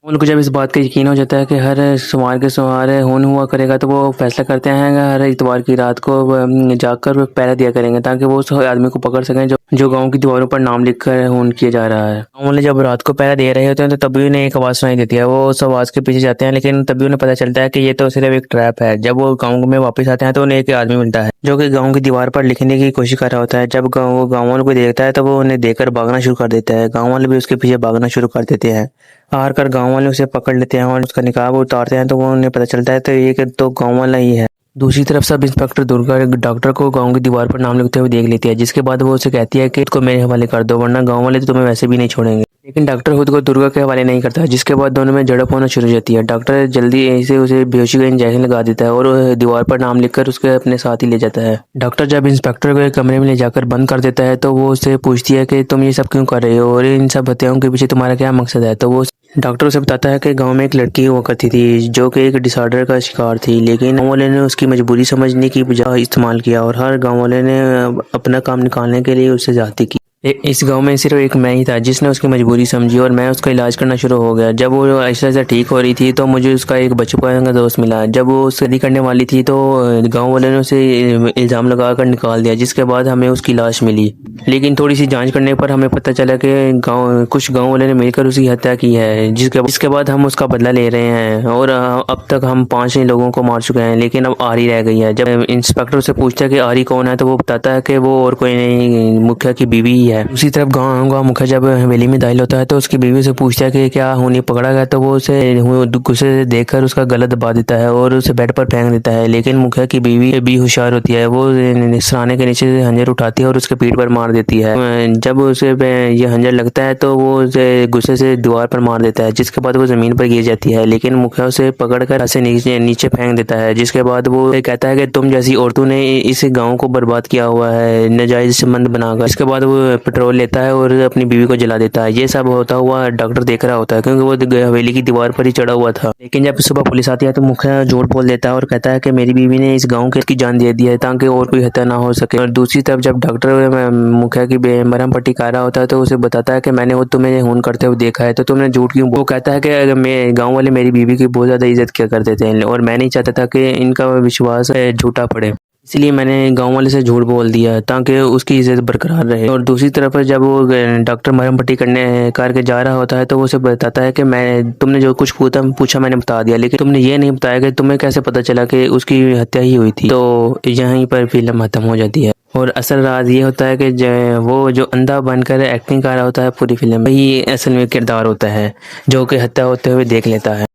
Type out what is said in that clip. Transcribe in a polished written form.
उनको जब इस बात का यकीन हो जाता है कि हर सोमवार के सोमवार खून हुआ करेगा, तो वो फैसला करते हैं कि हर इतवार की रात को जाकर वो पहरा दिया करेंगे, ताकि वो उस आदमी को पकड़ सकें जो गांव की दीवारों पर नाम लिखकर खून किया जा रहा है। गाँव वाले जब रात को पहरा दे रहे होते हैं, तो तभी उन्हें एक आवाज़ सुनाई देती है। वो उस आवाज़ के पीछे जाते हैं, लेकिन तभी उन्हें पता चलता है कि ये तो सिर्फ एक ट्रैप है। जब वो गाँव में वापस आते हैं, तो उन्हें एक आदमी मिलता है जो कि गाँव की दीवार पर लिखने की कोशिश कर रहा होता है। जब वो गाँव वालों को देखता है, तो वो उन्हें देखकर भागना शुरू कर देता है। गाँव वाले भी उसके पीछे भागना शुरू कर देते हैं। हार कर गाँव वाले उसे पकड़ लेते हैं और उसका निकाब उतारते हैं, तो वो उन्हें पता चलता है तो ये कि तो गाँव वाला ही है। दूसरी तरफ सब इंस्पेक्टर दुर्गा डॉक्टर को गाँव की दीवार पर नाम लिखते हुए देख लेती है, जिसके बाद वो उसे कहती है कि इसको मेरे हवाले कर दो, वरना गाँव वाले तो तुम्हें वैसे भी नहीं छोड़ेंगे। लेकिन डॉक्टर खुद को दुर्गा के हवाले नहीं करता, जिसके बाद दोनों में झड़प होना शुरू हो जाती है। डॉक्टर जल्दी से उसे बेहोशी का इंजेक्शन लगा देता है और दीवार पर नाम लिखकर उसके अपने साथ ही ले जाता है। डॉक्टर जब इंस्पेक्टर को एक कमरे में ले जाकर बंद कर देता है, तो वो उससे पूछती है कि तुम ये सब क्यों कर रहे हो और इन सब हत्याओं के पीछे तुम्हारा क्या मकसद है। तो वो डॉक्टर उसे बताता है कि गांव में एक लड़की हुआ करती थी जो कि एक डिसऑर्डर का शिकार थी, लेकिन गांव वाले ने उसकी मजबूरी समझने की बजाय इस्तेमाल किया और हर गांव वाले ने अपना काम निकालने के लिए उससे ज्यादती की। इस गांव में सिर्फ एक मैं ही था जिसने उसकी मजबूरी समझी और मैं उसका इलाज करना शुरू हो गया। जब वो ऐसे ऐसे ठीक हो रही थी, तो मुझे उसका एक बचपन का दोस्त मिला। जब वो शादी करने वाली थी, तो गांव वालों ने उसे इल्ज़ाम लगाकर निकाल दिया, जिसके बाद हमें उसकी लाश मिली। लेकिन थोड़ी सी जांच करने पर हमें पता चला कि कुछ गांव वालों ने मिलकर उसकी हत्या की है, जिसके बाद हम उसका बदला ले रहे हैं। और अब तक हम 5 ही लोगों को मार चुके हैं, लेकिन अब आरी रह गई है। जब इंस्पेक्टर से पूछता है कि आरी कौन है, तो वो बताता है कि वो और कोई नहीं, मुखिया की बीवी ही है। दूसरी तरफ गाँव का मुखिया जब हवेली में दाखिल होता है, तो उसकी बीवी से पूछता है कि क्या खूनी पकड़ा गया, तो वो उसे गुस्से से देखकर उसका गला दबा देता है और उसे बेड पर फेंक देता है। लेकिन मुखिया की बीवी भी होशियार होती है, वो सराहने के नीचे से हंजर उठाती है और उसके पीठ पर मार देती है। जब उसे ये हंजर लगता है, तो वो उसे गुस्से से दीवार पर मार देता है, जिसके बाद वो जमीन पर गिर जाती है। लेकिन मुखिया उसे पकड़कर ऐसे नीचे फेंक देता है, जिसके बाद वो कहता है कि तुम जैसी औरतों ने इस गाँव को बर्बाद किया हुआ है नाजायज संबंध बनाकर। इसके बाद वो पेट्रोल लेता है और अपनी बीवी को जला देता है। ये सब होता हुआ डॉक्टर देख रहा होता है, क्योंकि वो हवेली की दीवार पर ही चढ़ा हुआ था। लेकिन जब सुबह पुलिस आती है, तो मुखिया झूठ बोल देता है और कहता है कि मेरी बीवी ने इस गांव की जान दे दी है ताकि और कोई हत्या ना हो सके। और दूसरी तरफ जब डॉक्टर मुखिया की मरहम पट्टी कर रहा होता है, तो उसे बताता है कि मैंने वो तुम्हें खून करते हुए देखा है, तो तुमने झूठ क्यों। वो कहता है कि गाँव वाले मेरी बीवी की बहुत ज्यादा इज्जत किया करते थे और मैं नहीं चाहता था कि इनका विश्वास झूठा पड़े, इसलिए मैंने गांव वाले से झूठ बोल दिया ताकि उसकी इज्जत बरकरार रहे। और दूसरी तरफ जब वो डॉक्टर मरहम पट्टी करके जा रहा होता है, तो वो उसे बताता है कि तुमने जो कुछ पूछा मैंने बता दिया, लेकिन तुमने ये नहीं बताया कि तुम्हें कैसे पता चला कि उसकी हत्या ही हुई थी। तो यहीं पर फिल्म खत्म हो जाती है और असल राज ये होता है कि वो जो अंधा बनकर एक्टिंग कर रहा होता है पूरी फिल्म में, वही असल में किरदार होता है जो कि हत्या होते हुए देख लेता है।